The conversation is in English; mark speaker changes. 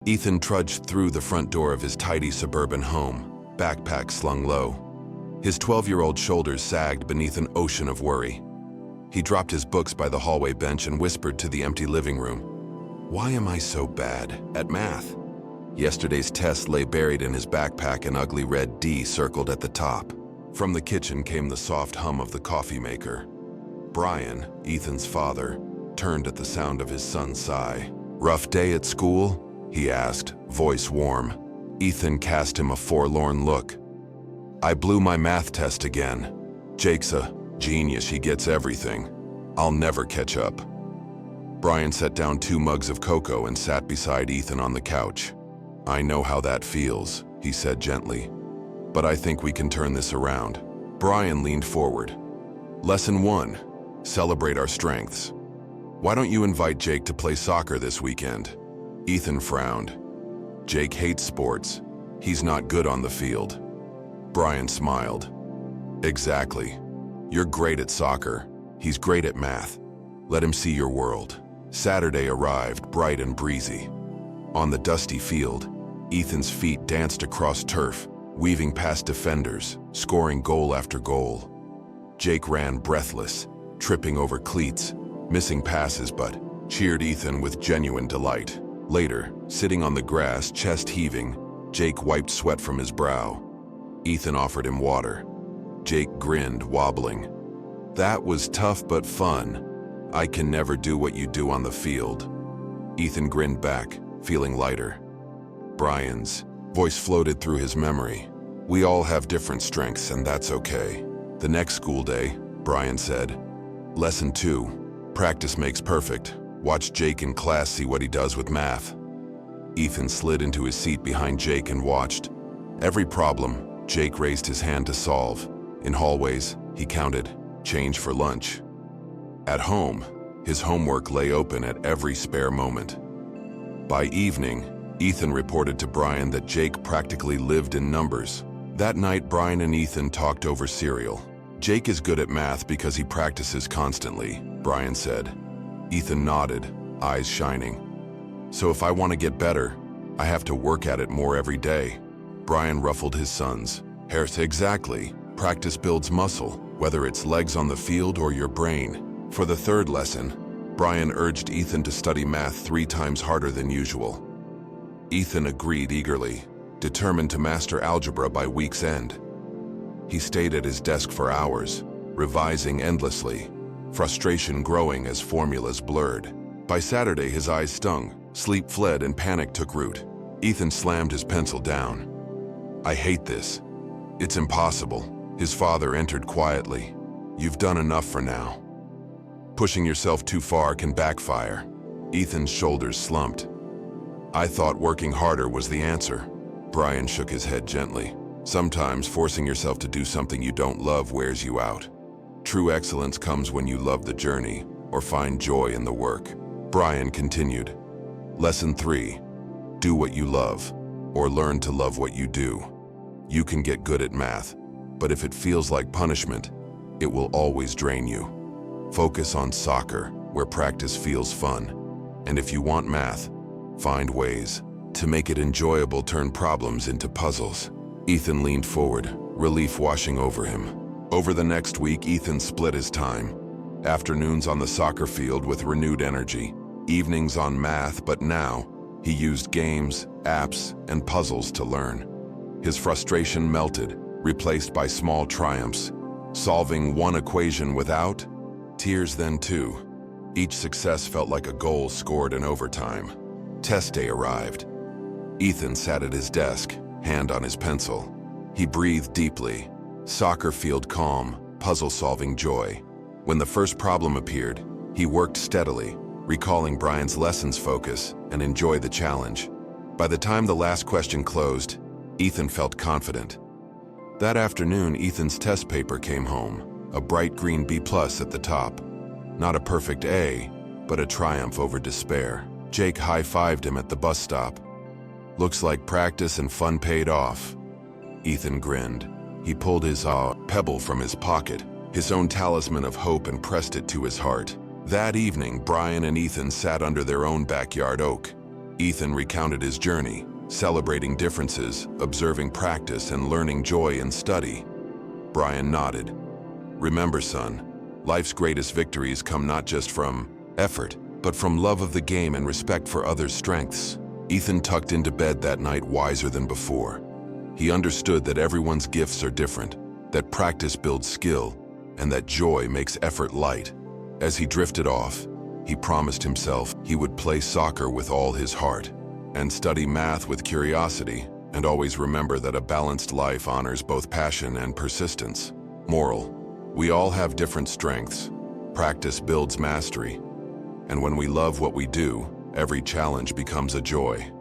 Speaker 1: Ethan trudged through the front door of his tidy suburban home, backpack slung low. His 12-year-old shoulders sagged beneath an ocean of worry. He dropped his books by the hallway bench and whispered to the empty living room, "Why am I so bad at math?" Yesterday's test lay buried in his backpack, an ugly red D circled at the top. From the kitchen came the soft hum of the coffee maker. Brian, Ethan's father, turned at the sound of his son's sigh. "Rough day at school?" he asked, voice warm. Ethan cast him a forlorn look. "I blew my math test again. Jake's a genius, he gets everything. I'll never catch up." Brian set down 2 mugs of cocoa and sat beside Ethan on the couch. "I know how that feels," he said gently. "But I think we can turn this around." Brian leaned forward. "Lesson 1, celebrate our strengths. Why don't you invite Jake to play soccer this weekend?" Ethan frowned. "Jake hates sports. He's not good on the field." Brian smiled. "Exactly. You're great at soccer. He's great at math. Let him see your world." Saturday arrived, bright and breezy. On the dusty field, Ethan's feet danced across turf, weaving past defenders, scoring goal after goal. Jake ran breathless, tripping over cleats, missing passes, but cheered Ethan with genuine delight. Later, sitting on the grass, chest heaving, Jake wiped sweat from his brow. Ethan offered him water. Jake grinned, wobbling. "That was tough but fun. I can never do what you do on the field." Ethan grinned back, feeling lighter. Brian's voice floated through his memory. "We all have different strengths, and that's okay." The next school day, Brian said, "Lesson 2, practice makes perfect. Watch Jake in class see what he does with math." Ethan slid into his seat behind Jake and watched. Every problem, Jake raised his hand to solve. In hallways, he counted, change for lunch. At home, his homework lay open at every spare moment. By evening, Ethan reported to Brian that Jake practically lived in numbers. That night, Brian and Ethan talked over cereal. "Jake is good at math because he practices constantly," Brian said. Ethan nodded, eyes shining. "So if I want to get better, I have to work at it more every day." Brian ruffled his son's hair. "Exactly. Practice builds muscle, whether it's legs on the field or your brain." For the 3rd lesson, Brian urged Ethan to study math 3 times harder than usual. Ethan agreed eagerly, determined to master algebra by week's end. He stayed at his desk for hours, revising endlessly, frustration growing as formulas blurred. By Saturday, his eyes stung, sleep fled, and panic took root. Ethan slammed his pencil down. "I hate this. It's impossible." His father entered quietly. "You've done enough for now. Pushing yourself too far can backfire." Ethan's shoulders slumped. "I thought working harder was the answer." Brian shook his head gently. "Sometimes forcing yourself to do something you don't love wears you out. True excellence comes when you love the journey or find joy in the work." Brian continued. "Lesson 3, do what you love, or learn to love what you do. You can get good at math, but if it feels like punishment, it will always drain you. Focus on soccer, where practice feels fun. And if you want math, find ways to make it enjoyable. Turn problems into puzzles." Ethan leaned forward, relief washing over him. Over the next week, Ethan split his time. Afternoons on the soccer field with renewed energy, evenings on math, but now he used games, apps, and puzzles to learn. His frustration melted, replaced by small triumphs. Solving 1 equation without tears, then 2. Each success felt like a goal scored in overtime. Test day arrived. Ethan sat at his desk, hand on his pencil. He breathed deeply. Soccer field calm, puzzle-solving joy. When the first problem appeared, he worked steadily, recalling Brian's lessons focus and enjoy the challenge. By the time the last question closed, Ethan felt confident. That afternoon, Ethan's test paper came home, a bright green B+ at the top. Not a perfect A, but a triumph over despair. Jake high-fived him at the bus stop. "Looks like practice and fun paid off." Ethan grinned. He pulled his pebble from his pocket, his own talisman of hope, and pressed it to his heart. That evening, Brian and Ethan sat under their own backyard oak. Ethan recounted his journey, celebrating differences, observing practice, and learning joy in study. Brian nodded. Remember, son, life's greatest victories come not just from effort, but from love of the game and respect for others' strengths. Ethan tucked into bed that night wiser than before. He understood that everyone's gifts are different, that practice builds skill, and that joy makes effort light. As he drifted off, he promised himself he would play soccer with all his heart, and study math with curiosity, and always remember that a balanced life honors both passion and persistence. Moral: we all have different strengths. Practice builds mastery. And when we love what we do, every challenge becomes a joy.